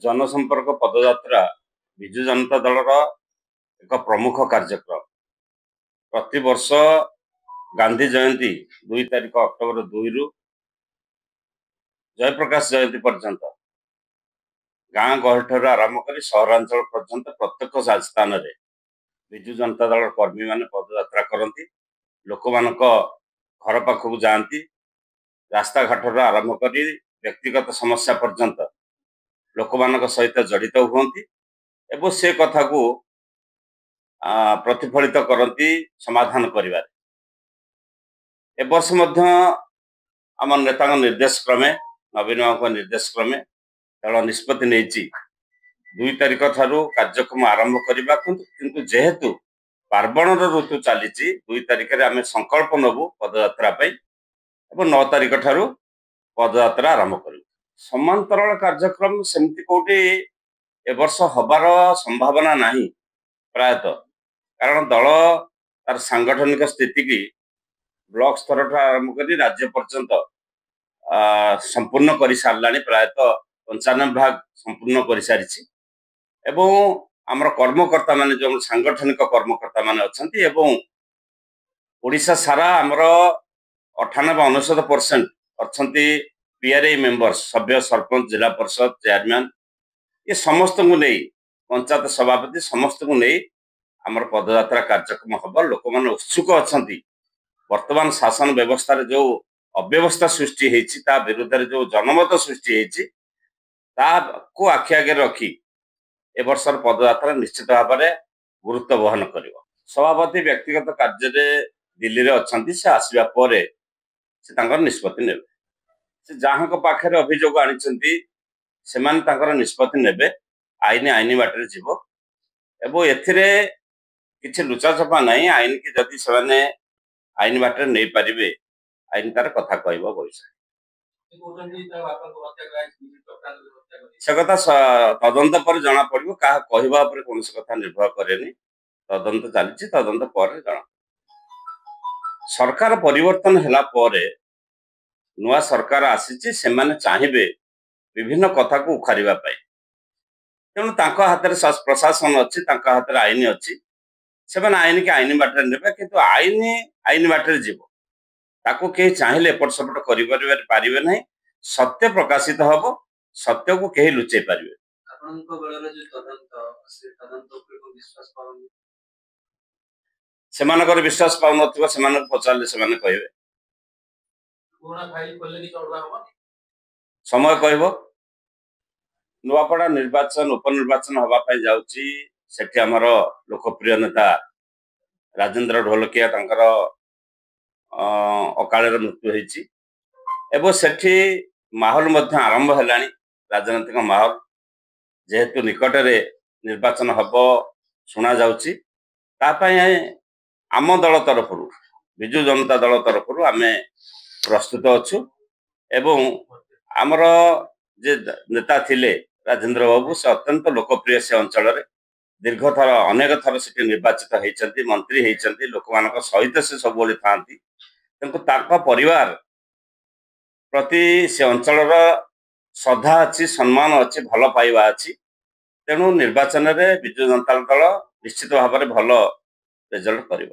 जनसंपर्क पदयात्रा विजु जनता दल एक प्रमुख कार्यक्रम। प्रति वर्ष गांधी जयंती 2 तारिख अक्टोबर 2 रु जयप्रकाश जयंती पर्यंत गाँ गहल आरंभ कर सहरांचल पर्यंत प्रत्येक स्थान में विजु जनता दल कर्मी मान पदयात्रा करती। लोक मान घर पाखक जाती, रास्ता घाट आरंभ कर व्यक्तिगत समस्या पर्यंत लोक मान सहित जड़ित हुंती एवं से कथा को प्रतिफलित करती समाधान करिवार। ए वर्ष आम नेता निर्देश क्रमे नवीन बाबू निर्देश क्रमे दल निष्पत्ति नहीं 2 तारिख ठारू कार्यक्रम आरंभ करवा। किंतु जेहेतु पार्वण ऋतु चली 2 तारिख आम संकल्प नबू पदयात्रा 9 तारिख ठारू पदयात्रा आरंभ करूँ। समांतराल कार्यक्रम सेमती कोटी ए वर्ष हबार संभावना नहीं प्रायतः, कारण दल तार सांगठनिक स्थिति की ब्लॉक स्तर आरंभ कर राज्य पर्यंत संपूर्ण कर सारा प्रायतः 95 भाग संपूर्ण कर सारी एवं आमर कर्मकर्ता मान जो सांगठनिक कर्मकर्ता मान अच्छा ओडिशा सारा आमर 98-99% अच्छा पीआरआई मेंबर्स सभ्य सरपंच जिला परिषद चेयरमैन ये समस्त को नहीं पंचायत सभापति समस्त को नहीं आमर पदयात्रा कार्यक्रम हम। लोक मैंने उत्सुक अच्छा वर्तमान शासन व्यवस्था जो अव्यवस्था सृष्टि होता विरुद्ध जो जनमत सृष्टि को आखि आगे रखी ए वर्षर पदयात्रा निश्चित भाव में गुरुत्व बहन कर। सभापति व्यक्तिगत कार्य दिल्ली में अच्छा से आसवा पर निष्पत्ति ने जहाँ पाखे अभियोग आनी से निष्पत्ति ने आईन आईन बाटर जीव एवं एथिरे किसी लुचाछपा नहीं। आईन की जदि से आईन बाटर नहीं पारे आईन तार कथा कह भविष्य से कथा तदंत पर जना पड़ो क्या कहवा कौन कथा निर्भर करे तदंत चली तदंत पर जना सरकार परिवर्तन है नुआ सरकार आसी से चाहिए विभिन्न कथा को उखारिबा पाई। तेणु हाथ में प्रशासन अच्छी हाथ में आईन अच्छी से आईन के आईन बाटर ने कि आईन आईन बाटर जीव ताको कहीं चाहिए एपट सेपट करें ना। सत्य प्रकाशित हम सत्य को कहीं लुचै पारे। से विश्वास पाऊन से पचारे से कहे समय कह नुआपड़ा निर्वाचन उपनिर्वाचन हवापाई जाउची सेठी हमर लोकप्रिय नेता राजेंद्र ढोलकिया तांकर अकाल मृत्यु होईची एवं सेठी माहौल मध्य आरंभ हेलानी राजनीतिक माहौल जेहेतु निकट में निर्वाचन हम शुणा जाउची तापाई आम दल तरफ विजु जनता दल तरफ आम प्रस्तुत अच्छु एवं आमर जे नेता थिले राजेंद्र बाबू से अत्यंत लोकप्रिय से अंचल दीर्घ थर अनेक थर से निर्वाचित होती मंत्री होती लोक मान सहित से सब था परिवार प्रति से अंचल श्रद्धा अच्छी सम्मान अच्छी भल पाइबा अच्छी। तेणु निर्वाचन में विजु जनता दल निश्चित भाव में भल रिजल्ट कर।